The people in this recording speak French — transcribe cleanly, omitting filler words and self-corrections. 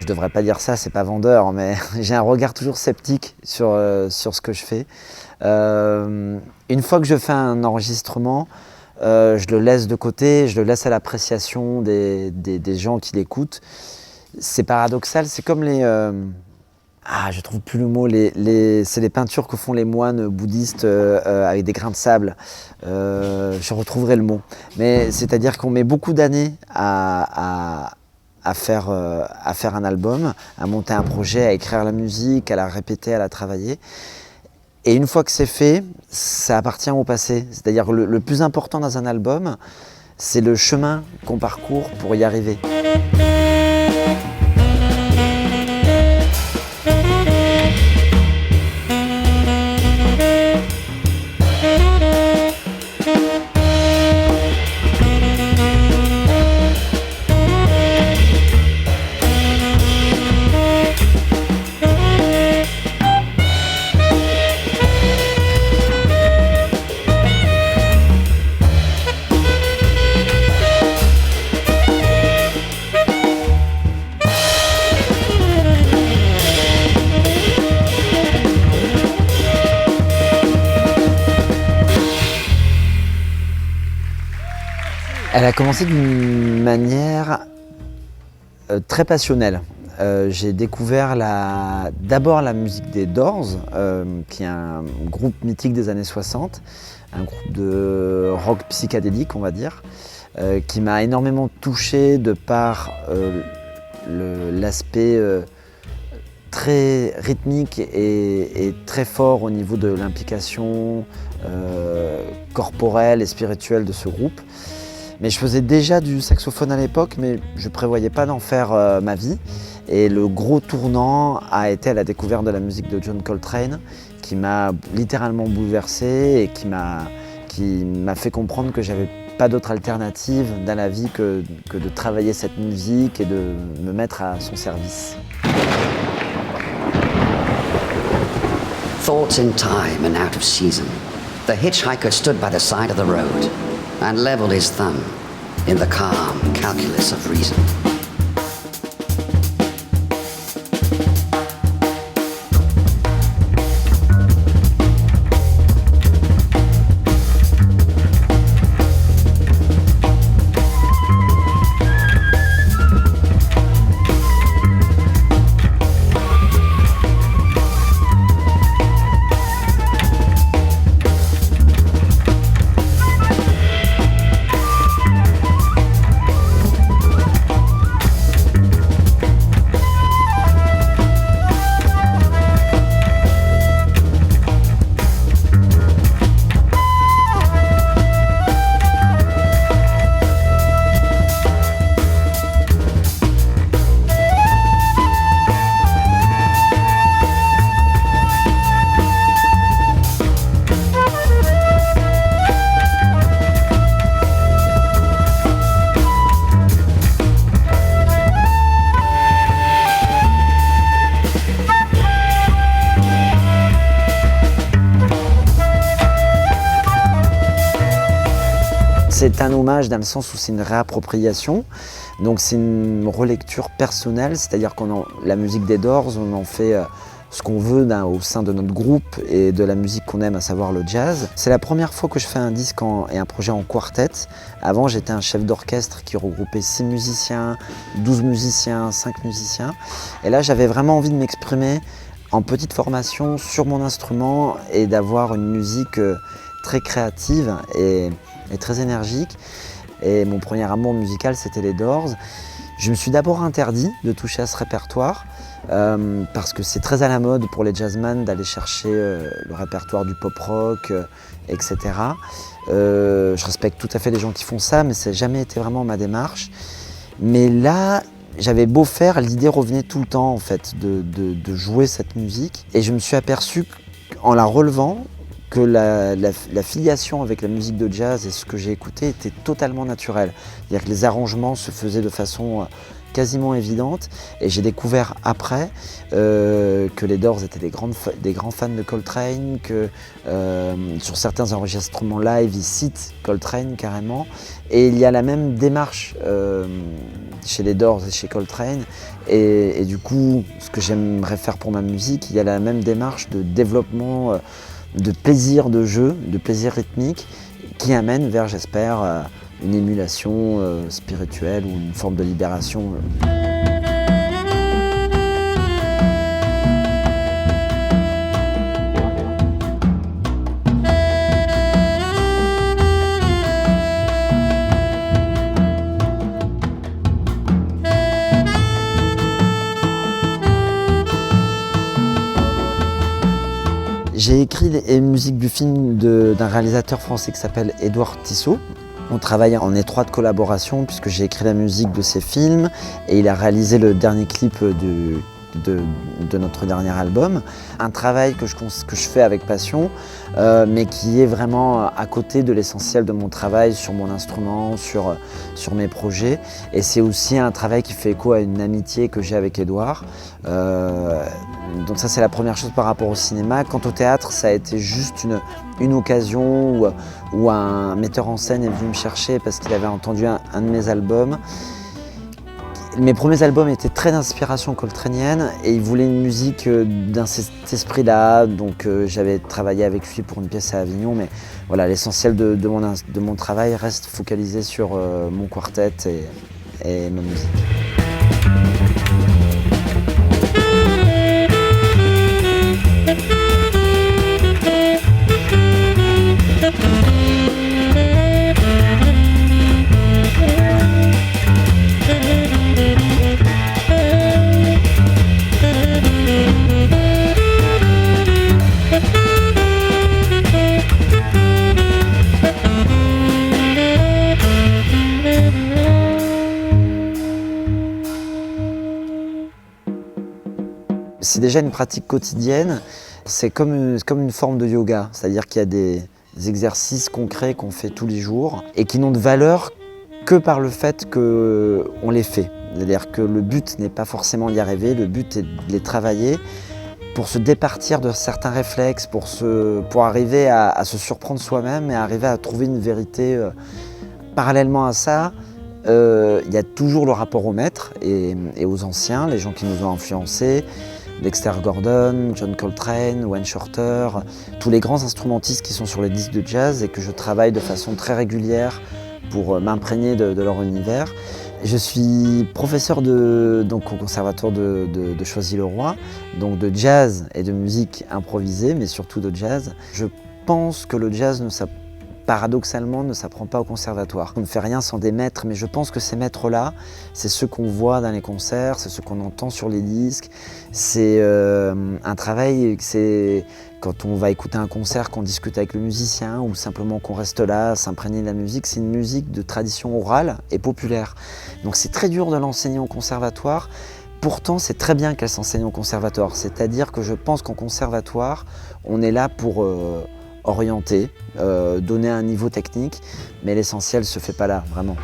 devrais pas dire ça, c'est pas vendeur, mais j'ai un regard toujours sceptique sur ce que je fais. Une fois que je fais un enregistrement, je le laisse de côté, je le laisse à l'appréciation des gens qui l'écoutent. C'est paradoxal, c'est comme les... je trouve plus le mot, c'est les peintures que font les moines bouddhistes avec des grains de sable. Je retrouverai le mot. Mais c'est-à-dire qu'on met beaucoup d'années à faire un album, à monter un projet, à écrire la musique, à la répéter, à la travailler. Et une fois que c'est fait, ça appartient au passé. C'est-à-dire que le plus important dans un album, c'est le chemin qu'on parcourt pour y arriver. Elle a commencé d'une manière très passionnelle. J'ai découvert d'abord la musique des Doors, qui est un groupe mythique des années 60, un groupe de rock psychédélique, on va dire, qui m'a énormément touché de par l'aspect très rythmique et très fort au niveau de l'implication corporelle et spirituelle de ce groupe. Mais je faisais déjà du saxophone à l'époque, mais je ne prévoyais pas d'en faire ma vie. Et le gros tournant a été à la découverte de la musique de John Coltrane, qui m'a littéralement bouleversé et qui m'a fait comprendre que j'avais pas d'autre alternative dans la vie que de travailler cette musique et de me mettre à son service. Thoughts in time and out of season, the hitchhiker stood by the side of the road and leveled his thumb in the calm calculus of reason. C'est un hommage dans le sens où c'est une réappropriation, donc c'est une relecture personnelle, c'est-à-dire la musique des Doors, on en fait ce qu'on veut au sein de notre groupe et de la musique qu'on aime, à savoir le jazz. C'est la première fois que je fais un disque et un projet en quartet. Avant, j'étais un chef d'orchestre qui regroupait 6 musiciens, 12 musiciens, 5 musiciens. Et là, j'avais vraiment envie de m'exprimer en petite formation sur mon instrument et d'avoir une musique très créative et très énergique. Et mon premier amour musical, c'était les Doors. Je me suis d'abord interdit de toucher à ce répertoire parce que c'est très à la mode pour les jazzmen d'aller chercher le répertoire du pop-rock, etc. Je respecte tout à fait les gens qui font ça, mais ça n'a jamais été vraiment ma démarche. Mais là, j'avais beau faire, l'idée revenait tout le temps en fait de jouer cette musique. Et je me suis aperçu en la relevant que la filiation avec la musique de jazz et ce que j'ai écouté était totalement naturelle. C'est-à-dire que les arrangements se faisaient de façon quasiment évidente. Et j'ai découvert après que les Doors étaient des grands fans de Coltrane, que sur certains enregistrements live, ils citent Coltrane carrément. Et il y a la même démarche chez les Doors et chez Coltrane. Et du coup, ce que j'aimerais faire pour ma musique, il y a la même démarche de développement, de plaisir de jeu, de plaisir rythmique, qui amène vers, j'espère, une émulation spirituelle ou une forme de libération. J'ai écrit les musiques du film d'un réalisateur français qui s'appelle Édouard Tissot. On travaille en étroite collaboration puisque j'ai écrit la musique de ses films et il a réalisé le dernier clip de notre dernier album. Un travail que je fais avec passion, mais qui est vraiment à côté de l'essentiel de mon travail sur mon instrument, sur mes projets. Et c'est aussi un travail qui fait écho à une amitié que j'ai avec Édouard. Donc ça, c'est la première chose par rapport au cinéma. Quant au théâtre, ça a été juste une occasion où un metteur en scène est venu me chercher parce qu'il avait entendu un de mes albums. Mes premiers albums étaient très d'inspiration coltrénienne et il voulait une musique dans cet esprit-là, donc j'avais travaillé avec lui pour une pièce à Avignon, mais voilà, l'essentiel de mon travail reste focalisé sur mon quartet et ma musique. C'est déjà une pratique quotidienne, c'est comme une forme de yoga, c'est-à-dire qu'il y a des exercices concrets qu'on fait tous les jours et qui n'ont de valeur que par le fait qu'on les fait. C'est-à-dire que le but n'est pas forcément d'y arriver, le but est de les travailler pour se départir de certains réflexes, pour arriver à se surprendre soi-même et arriver à trouver une vérité. Parallèlement à ça, il y a toujours le rapport au maître et aux anciens, les gens qui nous ont influencés. Dexter Gordon, John Coltrane, Wayne Shorter, tous les grands instrumentistes qui sont sur les disques de jazz et que je travaille de façon très régulière pour m'imprégner de leur univers. Je suis professeur au conservatoire de Choisy-le-Roi, donc de jazz et de musique improvisée, mais surtout de jazz. Je pense que le jazz paradoxalement, ne s'apprend pas au conservatoire. On ne fait rien sans des maîtres, mais je pense que ces maîtres-là, c'est ceux qu'on voit dans les concerts, c'est ceux qu'on entend sur les disques. C'est un travail, c'est quand on va écouter un concert, qu'on discute avec le musicien ou simplement qu'on reste là à s'imprégner de la musique, c'est une musique de tradition orale et populaire. Donc c'est très dur de l'enseigner au conservatoire. Pourtant, c'est très bien qu'elle s'enseigne au conservatoire. C'est-à-dire que je pense qu'en conservatoire, on est là pour orienter, donner un niveau technique, mais l'essentiel ne se fait pas là, vraiment.